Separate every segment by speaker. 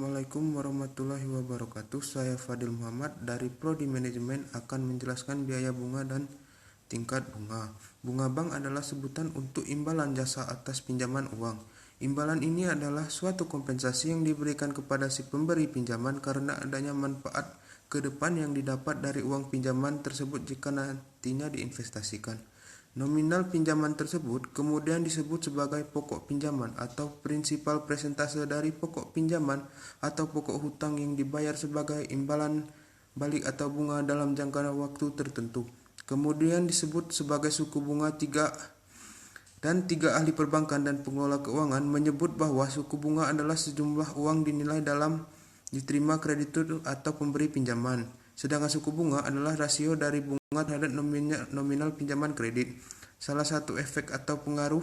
Speaker 1: Assalamualaikum warahmatullahi wabarakatuh. Saya Fadil Muhammad dari Prodi Manajemen akan menjelaskan biaya bunga dan tingkat bunga. Bunga bank adalah sebutan untuk imbalan jasa atas pinjaman uang. Imbalan ini adalah suatu kompensasi yang diberikan kepada si pemberi pinjaman karena adanya manfaat ke depan yang didapat dari uang pinjaman tersebut jika nantinya diinvestasikan. Nominal pinjaman tersebut kemudian disebut sebagai pokok pinjaman atau prinsipal persentase dari pokok pinjaman atau pokok hutang yang dibayar sebagai imbalan balik atau bunga dalam jangka waktu tertentu. Kemudian disebut sebagai suku bunga. Tiga ahli perbankan dan pengelola keuangan menyebut bahwa suku bunga adalah sejumlah uang dinilai dalam diterima kreditur atau pemberi pinjaman. Sedangkan suku bunga adalah rasio dari bunga terhadap nominal pinjaman kredit. Salah satu efek atau pengaruh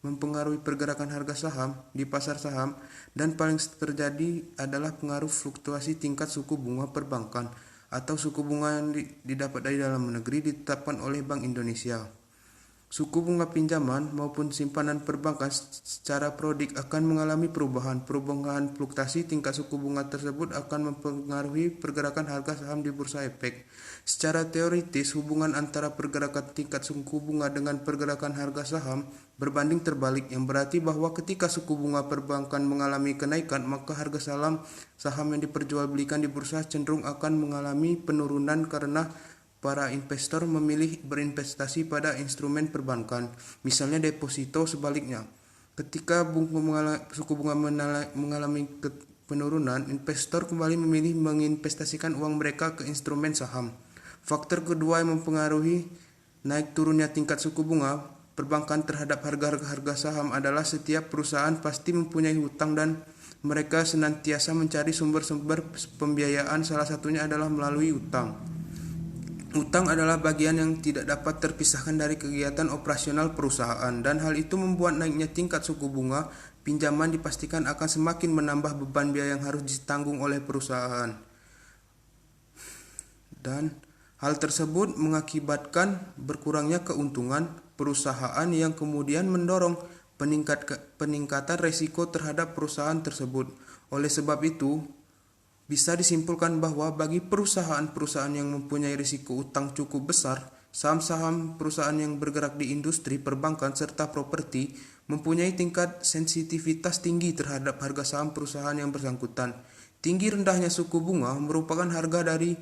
Speaker 1: mempengaruhi pergerakan harga saham di pasar saham dan paling terjadi adalah pengaruh fluktuasi tingkat suku bunga perbankan atau suku bunga yang didapat dari dalam negeri ditetapkan oleh Bank Indonesia. Suku bunga pinjaman maupun simpanan perbankan secara periodik akan mengalami perubahan. Perubahan fluktuasi tingkat suku bunga tersebut akan mempengaruhi pergerakan harga saham di bursa efek. Secara teoritis, hubungan antara pergerakan tingkat suku bunga dengan pergerakan harga saham berbanding terbalik, yang berarti bahwa ketika suku bunga perbankan mengalami kenaikan, maka harga saham yang diperjualbelikan di bursa cenderung akan mengalami penurunan karena para investor memilih berinvestasi pada instrumen perbankan, misalnya deposito. Sebaliknya, ketika suku bunga mengalami penurunan, investor kembali memilih menginvestasikan uang mereka ke instrumen saham. Faktor kedua yang mempengaruhi naik turunnya tingkat suku bunga perbankan terhadap harga saham adalah setiap perusahaan pasti mempunyai hutang dan mereka senantiasa mencari sumber-sumber pembiayaan. Salah satunya adalah melalui utang. Utang adalah bagian yang tidak dapat terpisahkan dari kegiatan operasional perusahaan, dan hal itu membuat naiknya tingkat suku bunga pinjaman dipastikan akan semakin menambah beban biaya yang harus ditanggung oleh perusahaan. Dan hal tersebut mengakibatkan berkurangnya keuntungan perusahaan yang kemudian mendorong peningkatan resiko terhadap perusahaan tersebut. Oleh sebab itu, bisa disimpulkan bahwa bagi perusahaan-perusahaan yang mempunyai risiko utang cukup besar, saham-saham perusahaan yang bergerak di industri perbankan serta properti mempunyai tingkat sensitivitas tinggi terhadap harga saham perusahaan yang bersangkutan. Tinggi rendahnya suku bunga merupakan harga dari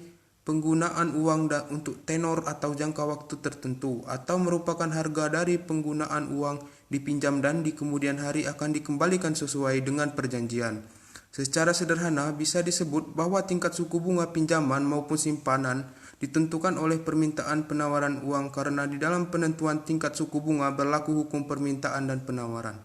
Speaker 1: penggunaan uang untuk tenor atau jangka waktu tertentu, atau merupakan harga dari penggunaan uang dipinjam dan di kemudian hari akan dikembalikan sesuai dengan perjanjian. Secara sederhana bisa disebut bahwa tingkat suku bunga pinjaman maupun simpanan ditentukan oleh permintaan penawaran uang, karena di dalam penentuan tingkat suku bunga berlaku hukum permintaan dan penawaran.